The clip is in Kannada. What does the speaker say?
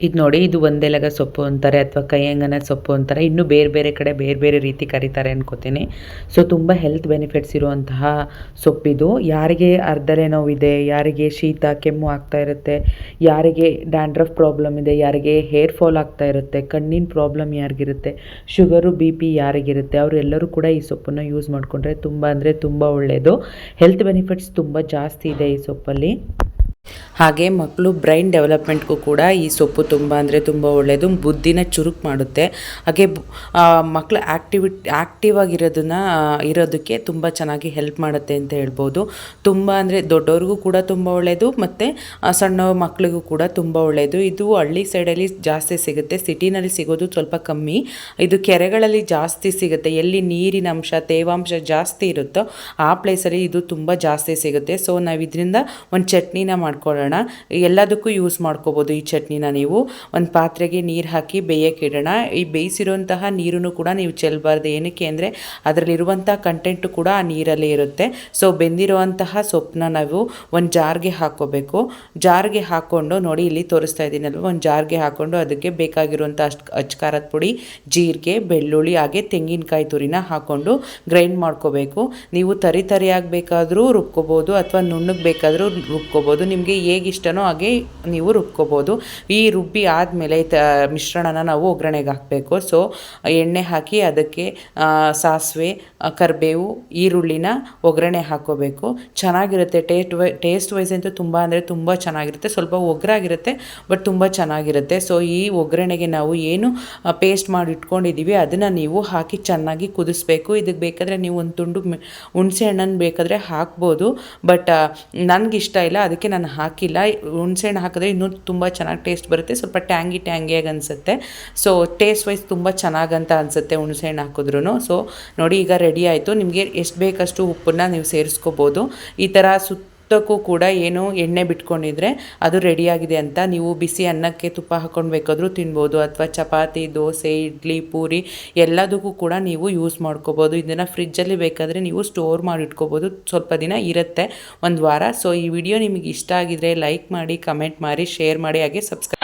ಇದು ನೋಡಿ, ಇದು ಒಂದೆಲಗ ಸೊಪ್ಪು ಅಂತಾರೆ ಅಥವಾ ಕೈಯಂಗನ ಸೊಪ್ಪು ಅಂತಾರೆ. ಇನ್ನೂ ಬೇರೆ ಬೇರೆ ಕಡೆ ಬೇರೆ ಬೇರೆ ರೀತಿ ಕರೀತಾರೆ ಅನ್ಕೋತೀನಿ. ಸೊ ತುಂಬ ಹೆಲ್ತ್ ಬೆನಿಫಿಟ್ಸ್ ಇರುವಂತಹ ಸೊಪ್ಪಿದು. ಯಾರಿಗೆ ಅರ್ಧಲೆ ನೋವಿದೆ, ಯಾರಿಗೆ ಶೀತ ಕೆಮ್ಮು ಆಗ್ತಾ ಇರುತ್ತೆ, ಯಾರಿಗೆ ಡ್ಯಾಂಡ್ರಫ್ ಪ್ರಾಬ್ಲಮ್ ಇದೆ, ಯಾರಿಗೆ ಹೇರ್ ಫಾಲ್ ಆಗ್ತಾ ಇರುತ್ತೆ, ಕಣ್ಣಿನ ಪ್ರಾಬ್ಲಮ್ ಯಾರಿಗಿರುತ್ತೆ, ಶುಗರು ಬಿ ಪಿ ಯಾರಿಗಿರುತ್ತೆ, ಅವರೆಲ್ಲರೂ ಕೂಡ ಈ ಸೊಪ್ಪನ್ನು ಯೂಸ್ ಮಾಡಿಕೊಂಡ್ರೆ ತುಂಬ ಅಂದರೆ ತುಂಬ ಒಳ್ಳೆಯದು. ಹೆಲ್ತ್ ಬೆನಿಫಿಟ್ಸ್ ತುಂಬ ಜಾಸ್ತಿ ಇದೆ ಈ ಸೊಪ್ಪಲ್ಲಿ. ಹಾಗೆ ಮಕ್ಕಳು ಬ್ರೈನ್ ಡೆವಲಪ್ಮೆಂಟ್ಗೂ ಕೂಡ ಈ ಸೊಪ್ಪು ತುಂಬ ಅಂದರೆ ತುಂಬ ಒಳ್ಳೆಯದು. ಬುದ್ಧಿನ ಚುರುಕು ಮಾಡುತ್ತೆ. ಹಾಗೆ ಮಕ್ಕಳು ಆ್ಯಕ್ಟಿವ್ ಇರೋದಕ್ಕೆ ತುಂಬ ಚೆನ್ನಾಗಿ ಹೆಲ್ಪ್ ಮಾಡುತ್ತೆ ಅಂತ ಹೇಳ್ಬೋದು. ತುಂಬ ಅಂದರೆ ದೊಡ್ಡವ್ರಿಗೂ ಕೂಡ ತುಂಬ ಒಳ್ಳೆಯದು, ಮತ್ತು ಸಣ್ಣ ಮಕ್ಕಳಿಗೂ ಕೂಡ ತುಂಬ ಒಳ್ಳೆಯದು. ಇದು ಹಳ್ಳಿ ಸೈಡಲ್ಲಿ ಜಾಸ್ತಿ ಸಿಗುತ್ತೆ, ಸಿಟಿನಲ್ಲಿ ಸಿಗೋದು ಸ್ವಲ್ಪ ಕಮ್ಮಿ. ಇದು ಕೆರೆಗಳಲ್ಲಿ ಜಾಸ್ತಿ ಸಿಗುತ್ತೆ. ಎಲ್ಲಿ ನೀರಿನ ಅಂಶ ತೇವಾಂಶ ಜಾಸ್ತಿ ಇರುತ್ತೋ ಆ ಪ್ಲೇಸಲ್ಲಿ ಇದು ತುಂಬ ಜಾಸ್ತಿ ಸಿಗುತ್ತೆ. ಸೊ ನಾವು ಇದರಿಂದ ಒಂದು ಚಟ್ನಿನ ಮಾಡ್ಕೊಳ್ಳೋಣ. ಎಲ್ಲದಕ್ಕೂ ಯೂಸ್ ಮಾಡ್ಕೋಬೋದು ಈ ಚಟ್ನಿನ. ನೀವು ಒಂದು ಪಾತ್ರೆಗೆ ನೀರು ಹಾಕಿ ಬೇಯಕ್ಕೆ ಇಡೋಣ. ಈ ಬೇಯಿಸಿರುವಂತಹ ನೀರನ್ನು ಕೂಡ ನೀವು ಚೆಲ್ಲಬಾರ್ದು. ಏನಕ್ಕೆ ಅಂದರೆ ಅದರಲ್ಲಿರುವಂಥ ಕಂಟೆಂಟು ಕೂಡ ಆ ನೀರಲ್ಲೇ ಇರುತ್ತೆ. ಸೊ ಬೆಂದಿರುವಂತಹ ಸೊಪ್ಪನ್ನ ನಾವು ಒಂದು ಜಾರ್ಗೆ ಹಾಕ್ಕೋಬೇಕು. ಜಾರ್ಗೆ ಹಾಕ್ಕೊಂಡು ನೋಡಿ, ಇಲ್ಲಿ ತೋರಿಸ್ತಾ ಇದ್ದೀನಲ್ವ, ಒಂದು ಜಾರ್ಗೆ ಹಾಕ್ಕೊಂಡು ಅದಕ್ಕೆ ಬೇಕಾಗಿರುವಂಥ ಅಚ್ಕಾರದ ಪುಡಿ, ಜೀರಿಗೆ, ಬೆಳ್ಳುಳ್ಳಿ ಹಾಗೆ ತೆಂಗಿನಕಾಯಿ ತುರಿನ ಹಾಕ್ಕೊಂಡು ಗ್ರೈಂಡ್ ಮಾಡ್ಕೋಬೇಕು. ನೀವು ತರಿಯಾಗಿ ಬೇಕಾದರೂ ರುಬ್ಕೋಬೋದು ಅಥವಾ ನುಣ್ಣಗೆ ಬೇಕಾದರೂ ರುಬ್ಕೋಬೋದು. ನಿಮಗೆ ಹೇಗಿಷ್ಟನೋ ಹಾಗೆ ನೀವು ರುಬ್ಕೋಬೋದು. ಈ ರುಬ್ಬಿ ಆದಮೇಲೆ ಮಿಶ್ರಣನ ನಾವು ಒಗ್ಗರಣೆಗೆ ಹಾಕಬೇಕು. ಸೊ ಎಣ್ಣೆ ಹಾಕಿ ಅದಕ್ಕೆ ಸಾಸಿವೆ, ಕರಿಬೇವು, ಈರುಳ್ಳಿನ ಒಗ್ಗರಣೆ ಹಾಕ್ಕೋಬೇಕು. ಚೆನ್ನಾಗಿರುತ್ತೆ. ಟೇಸ್ಟ್ ವೈಸ್ ಅಂತೂ ತುಂಬ ಅಂದರೆ ತುಂಬ ಚೆನ್ನಾಗಿರುತ್ತೆ. ಸ್ವಲ್ಪ ಒಗ್ಗರಾಗಿರುತ್ತೆ, ಬಟ್ ತುಂಬ ಚೆನ್ನಾಗಿರುತ್ತೆ. ಸೊ ಈ ಒಗ್ಗರಣೆಗೆ ನಾವು ಏನು ಪೇಸ್ಟ್ ಮಾಡಿ ಇಟ್ಕೊಂಡಿದ್ದೀವಿ ಅದನ್ನು ನೀವು ಹಾಕಿ ಚೆನ್ನಾಗಿ ಕುದಿಸ್ಬೇಕು. ಇದಕ್ಕೆ ಬೇಕಾದರೆ ನೀವು ಒಂದು ತುಂಡು ಹುಣಸೆ ಹಣ್ಣನ್ನು ಬೇಕಾದರೆ ಹಾಕ್ಬೋದು, ಬಟ್ ನನಗಿಷ್ಟ ಇಲ್ಲ, ಅದಕ್ಕೆ ನಾನು ಹಾಕಿಲ್ಲ. ಹುಣಸೆಹಣ್ಣು ಹಾಕಿದ್ರೆ ಇನ್ನೂ ತುಂಬ ಚೆನ್ನಾಗಿ ಟೇಸ್ಟ್ ಬರುತ್ತೆ. ಸ್ವಲ್ಪ ಟ್ಯಾಂಗಿಯಾಗಿ ಅನಿಸುತ್ತೆ. ಸೊ ಟೇಸ್ಟ್ ವೈಸ್ ತುಂಬ ಚೆನ್ನಾಗಂತ ಅನಿಸುತ್ತೆ ಹುಣಸೆಹಣ್ಣು ಹಾಕಿದ್ರೂ. ಸೊ ನೋಡಿ, ಈಗ ರೆಡಿ ಆಯಿತು. ನಿಮಗೆ ಎಷ್ಟು ಬೇಕಷ್ಟು ಉಪ್ಪನ್ನು ನೀವು ಸೇರಿಸ್ಕೋಬೋದು. ಈ ಥರ ಸುತ್ತಕ್ಕೂ ಕೂಡ ಏನು ಎಣ್ಣೆ ಬಿಟ್ಕೊಂಡಿದ್ರೆ ಅದು ರೆಡಿಯಾಗಿದೆ ಅಂತ. ನೀವು ಬಿಸಿ ಅನ್ನಕ್ಕೆ ತುಪ್ಪ ಹಾಕ್ಕೊಂಡು ಬೇಕಾದರೂ ತಿನ್ಬೋದು, ಅಥವಾ ಚಪಾತಿ, ದೋಸೆ, ಇಡ್ಲಿ, ಪೂರಿ ಎಲ್ಲದಕ್ಕೂ ಕೂಡ ನೀವು ಯೂಸ್ ಮಾಡ್ಕೋಬೋದು. ಇದನ್ನು ಫ್ರಿಜ್ಜಲ್ಲಿ ಬೇಕಾದರೆ ನೀವು ಸ್ಟೋರ್ ಮಾಡಿ ಇಟ್ಕೋಬೋದು. ಸ್ವಲ್ಪ ದಿನ ಇರುತ್ತೆ, ಒಂದು ವಾರ. ಸೊ ಈ ವಿಡಿಯೋ ನಿಮಗೆ ಇಷ್ಟ ಆಗಿದ್ರೆ ಲೈಕ್ ಮಾಡಿ, ಕಮೆಂಟ್ ಮಾಡಿ, ಶೇರ್ ಮಾಡಿ, ಹಾಗೆ ಸಬ್ಸ್ಕ್ರೈಬ್